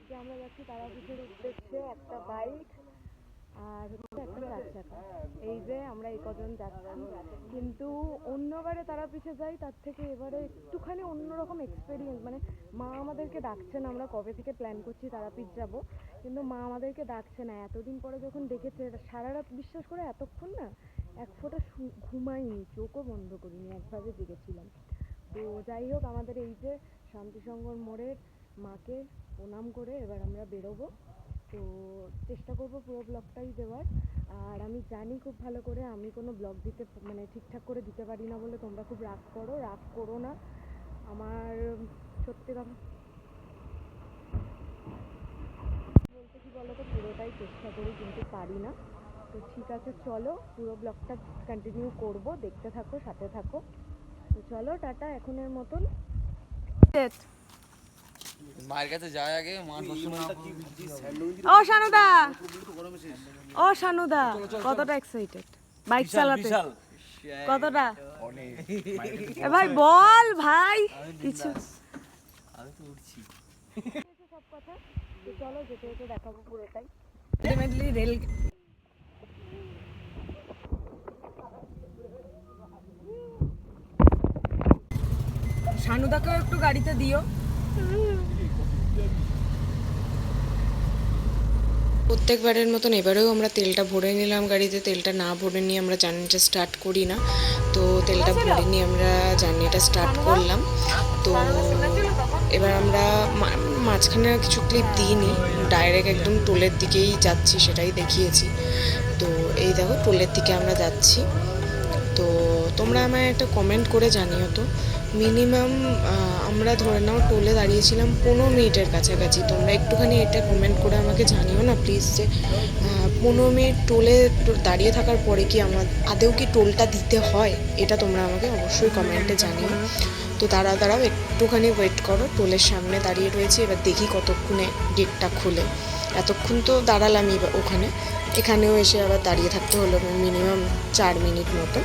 আজকে আমরা যাচ্ছি তারাপীঠের উদ্দেশ্যে, একটা বাইক আর হচ্ছে একটা 4 চাকা। এই যে আমরা এই কজন যাচ্ছি, কিন্তু অন্যবারে তারাপীঠে যাই তার থেকে এবারে একটুখানি অন্যরকম এক্সপেরিয়েন্স। মানে মা আমাদেরকে ডাকছেন, আমরা কবে থেকে প্ল্যান করছি তারাপীঠ যাব, কিন্তু মা আমাদেরকে ডাকছে না। এতদিন পরে যখন ডেকেছে, সারা রাত বিশ্বাস করে এতক্ষণ না এক ফোঁটা ঘুমাইনি, চোখও বন্ধ করিনি, একভাবে জেগেছিলাম। তো যাই হোক, আমাদের এই যে শান্তিসংঘর মোড়ের মাকে প্রণাম করে এবার আমরা বেরোবো। তো চেষ্টা করব পুরো ব্লগটাই দেওয়ার। আর আমি জানি খুব ভালো করে আমি কোনো ব্লগ দিতে মানে ঠিকঠাক করে দিতে পারি না বলে তোমরা খুব রাগ করো না। আমার সত্যি কথা বলতে কি বলো তো, পুরোটাই চেষ্টা করি কিন্তু পারি না। তো ঠিক আছে, চলো পুরো ব্লগটা কন্টিনিউ করব, দেখতে থাকো, সাথে থাকো। তো চলো, টাটা এখনের মতন। মায়ের কাছে যায় আগে ও শানুদা, ও শানুদা, কতটা এক্সাইটেড বাইক চালাতে? কতটা? এ ভাই বল ভাই কিছু। আমি তো উঠছি সব কথা। তো চলো যেতে যেতে দেখাবো পুরোটাই। আলটিমেটলি রেল শানুদাকেও একটু গাড়িতে দিও। প্রত্যেকবারের মতন এবারেও আমরা তেলটা ভরে নিলাম গাড়িতে। তেলটা না ভরে নিয়ে আমরা জার্নিটা স্টার্ট করি না। তো তেলটা ভরে নিয়ে আমরা জার্নিটা স্টার্ট করলাম। তো এবার আমরা মাঝখানে কিছু ক্লিপ দিইনি, ডাইরেক্ট একদম টোলের দিকেই যাচ্ছি, সেটাই দেখিয়েছি। তো এই দেখো টোলের দিকে আমরা যাচ্ছি। তো তোমরা আমায় একটা কমেন্ট করে জানিও তো, মিনিমাম আমরা ধরে নাও টোলে দাঁড়িয়েছিলাম 15 মিনিটের কাছাকাছি। তোমরা একটুখানি এটা কমেন্ট করে আমাকে জানিও না প্লিজ, যে 15 মিনিট টোলে দাঁড়িয়ে থাকার পরে কি আদেও কি টোলটা দিতে হয়, এটা তোমরা আমাকে অবশ্যই কমেন্টে জানিও। তো দাঁড়াও একটুখানি ওয়েট করো, টোলের সামনে দাঁড়িয়ে রয়েছি, এবার দেখি কতক্ষণে গেটটা খুলে। এতক্ষণ তো দাঁড়ালামই ওখানে, এখানেও এসে আবার দাঁড়িয়ে থাকতে হলো মিনিমাম 4 মিনিট মতো।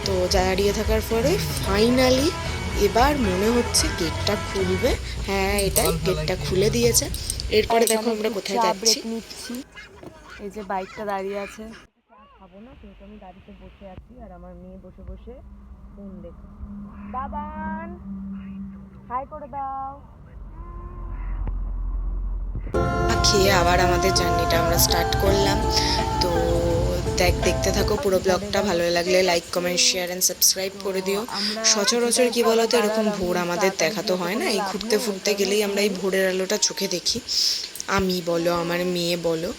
তো দাঁড়িয়ে থাকার পরে ফাইনালি এবার মনে হচ্ছে গেটটা খুলবে। হ্যাঁ, এটাই গেটটা খুলে দিয়েছে। এরপরে দেখো আমরা কোথায় যাচ্ছি। এই যে বাইকটা দাঁড়িয়ে আছে, খাবো না কিন্তু আমি গাড়িতে বসে আছি, আর আমার মেয়ে বসে বসে ফোন দেখে। বাবান হাই করে দাও। খেয়ে আবার আমাদের জার্নিটা আমরা স্টার্ট করলাম। তো দেখতে থাকো পুরো ব্লগটা। ভালো লাগলে like, comment, share and subscribe করে দিও। সচরাচর কি বলতো, এরকম ভোর আমাদের দেখা তো হয় না। এই ঘুরতে ফুরতে গেলেই আমরা এই ভোরের আলোটা চোখে দেখি। আমি বলো, আমার মেয়ে বলো,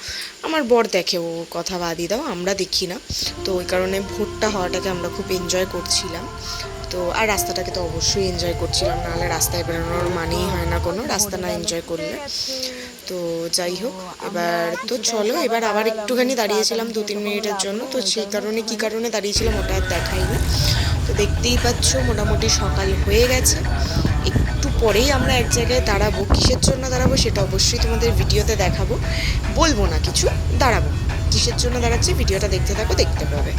আমার বর দেখে, ও কথা বাদই দাও, আমরা দেখি না। তো ওই কারণে ভোরটা হওয়াটাকে আমরা খুব এনজয় করছিলাম। তো আর রাস্তাটাকে তো অবশ্যই এনজয় করছিলাম, নাহলে রাস্তায় বেরোনোর মানেই হয় না কোনো, রাস্তা না এনজয় করলে। তো যাই হোক, এবার তো চলো, এবার আবার একটুখানি দাঁড়িয়েছিলাম 2-3 মিনিটের জন্য। তো সেই কারণে কী কারণে দাঁড়িয়েছিলাম ওটা আর দেখাইনি। তো দেখতেই পাচ্ছ মোটামুটি সকাল হয়ে গেছে। একটু পরেই আমরা এক জায়গায় দাঁড়াবো, কিসের জন্য দাঁড়াবো সেটা অবশ্যই তোমাদের ভিডিওতে দেখাবো, বলবো না কিছু, দাঁড়াবো। কিসের জন্য দাঁড়াচ্ছি ভিডিওটা দেখতে থাকো, দেখতে পাবে।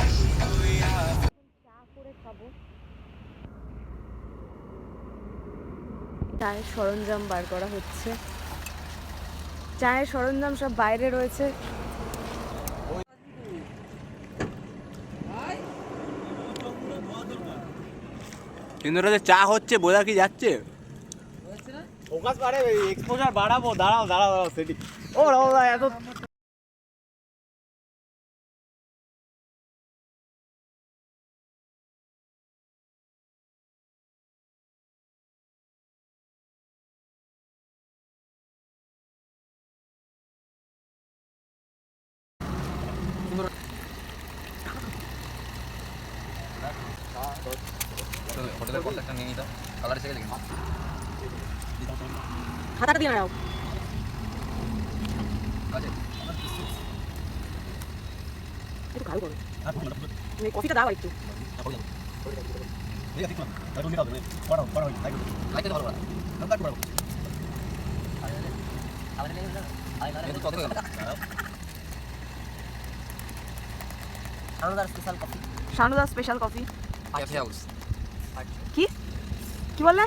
চা করে খাবো। চায়ের সরঞ্জাম বার করা হচ্ছে, চায়ের সরঞ্জাম সব বাইরে রয়েছে। কিন্তু যে চা হচ্ছে বোঝা কি যাচ্ছে, ফোকাস বাড়াবে, এক্সপোজার বাড়াবো। দাঁড়াও সেটি ও এত হোটেলের কন্ট্যাক্টটা নিয়ে নিতাম, কালার এসে গেছে কিন্তু হাতাটা দিয়ে নাও। একটু খাল করো, কফিটা দাও একটু। শানুদার স্পেশাল কফি। কি কি বললে?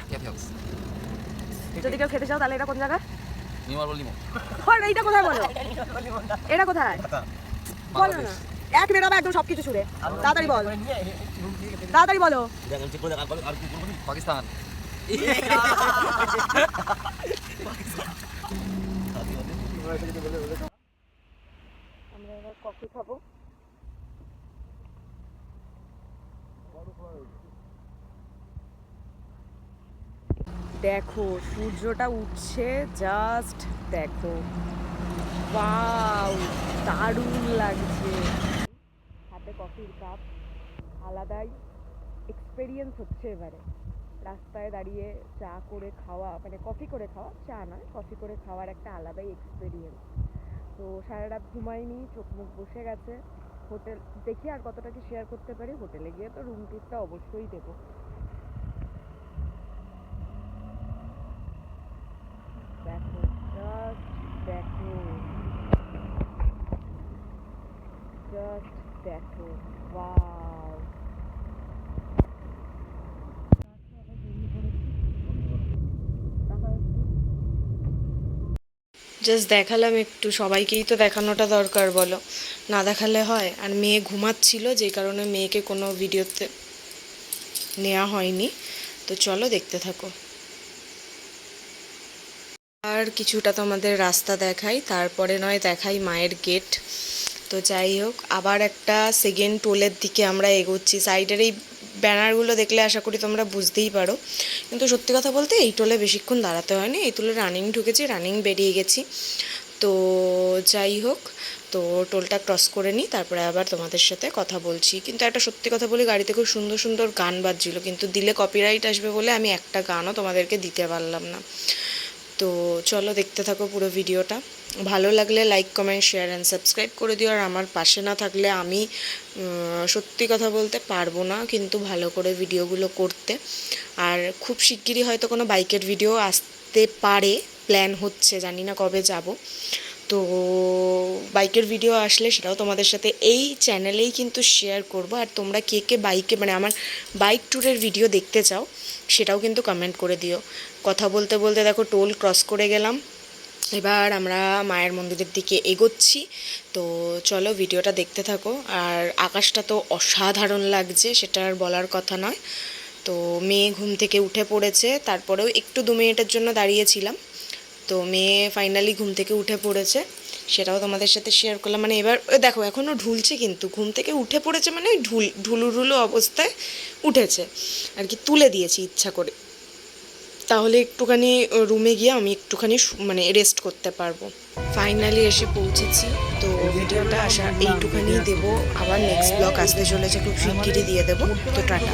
যদি কেউ খেতে চাও তাহলে এটা কোন জায়গা? এইটা কোথায় বলো, এটা কোথায় বলো না, এক বেরোবে একদম সবকিছু ছুড়ে। তাড়াতাড়ি বল, তাড়াতাড়ি বলো। পাকিস্তান। আমরা এবার কফি খাবো। দেখো সূর্যটা উঠছে, জাস্ট দেখো, ওয়াও দারুণ লাগছে। হাতে কফির কাপ, আলাদাই এক্সপেরিয়েন্স হচ্ছে এবারে। রাস্তায় দাঁড়িয়ে চা করে খাওয়া, মানে কফি করে খাওয়া, চা নয় কফি করে খাওয়ার একটা আলাদাই এক্সপেরিয়েন্স। তো সারা রাত ঘুমাইনি, চোখ মুখ বসে গেছে। হোটেল দেখি আর কতটা কি শেয়ার করতে পারি। হোটেলে গিয়ে তো রুম টুরটা অবশ্যই দেবো। দেখো জাস্ট দেখো, জাস্ট দেখো, ওয়াও। জাস্ট দেখালাম একটু, সবাইকেই তো দেখানোটা দরকার বলো, না দেখালে হয়। আর মেয়ে ঘুমাচ্ছিল, যেই কারণে মেয়েকে কোনো ভিডিওতে নেওয়া হয়নি। তো চলো দেখতে থাকো। আর কিছুটা তোমাদের রাস্তা দেখাই, তারপরে নয় দেখাই মায়ের গেট। তো যাই হোক, আবার একটা সেকেন্ড টোলের দিকে আমরা এগোচ্ছি। সাইডের এই ব্যানারগুলো দেখলে আশা করি তোমরা বুঝতেই পারো। কিন্তু সত্যি কথা বলতে এই টোলে বেশিক্ষণ দাঁড়াতে হয়নি, এই টোলে রানিং ঢুকেছি, রানিং বেরিয়ে গেছি। তো যাই হোক, তো টোলটা ক্রস করে নিই, তারপরে আবার তোমাদের সাথে কথা বলছি। কিন্তু একটা সত্যি কথা বলি, গাড়িতে খুব সুন্দর সুন্দর গান বাজছিল, কিন্তু দিলে কপিরাইট আসবে বলে আমি একটা গানও তোমাদেরকে দিতে পারলাম না। তো চলো দেখতে থাকো পুরো ভিডিওটা। ভালো লাগলে like comment share and subscribe করে দিও। আর আমার পাশে না থাকলে আমি সত্যি কথা বলতে পারবো না কিন্তু ভালো করে ভিডিওগুলো করতে। আর খুব শিগগিরই হয়তো কোনো বাইকের ভিডিও আসতে পারে, প্ল্যান হচ্ছে, জানি না কবে যাব। তো বাইকের ভিডিও আসলে সেটাও তোমাদের সাথে এই চ্যানেলেই কিন্তু শেয়ার করব। আর তোমরা কে কে বাইকে, মানে আমার বাইক ট্যুরের ভিডিও দেখতে চাও সেটাও কিন্তু কমেন্ট করে দিও। কথা বলতে বলতে দেখো টোল ক্রস করে গেলাম, এবার আমরা মায়ের মন্দিরের দিকে এগোচ্ছি। তো চলো ভিডিওটা দেখতে থাকো। আর আকাশটা তো অসাধারণ লাগছে, সেটা আর বলার কথা নয়। তো মেয়ে ঘুম থেকে উঠে পড়েছে, তারপরেও একটু 2 মিনিটের জন্য দাঁড়িয়েছিলাম। তো মেয়ে ফাইনালি ঘুম থেকে উঠে পড়েছে, সেটাও তোমাদের সাথে শেয়ার করলাম। মানে এবার দেখো এখনও ঢুলছে, কিন্তু ঘুম থেকে উঠে পড়েছে মানে ঢুলু অবস্থায় উঠেছে আর কি, তুলে দিয়েছি ইচ্ছা করে, তাহলে একটুখানি রুমে গিয়ে আমি একটুখানি মানে রেস্ট করতে পারবো। ফাইনালি এসে পৌঁছেছি। তো ভিডিওটা আসা এইটুখানি দেবো, আবার নেক্সট ব্লগ আসতে চলেছে, খুব শিগগিরই দিয়ে দেবো। তো টাটা।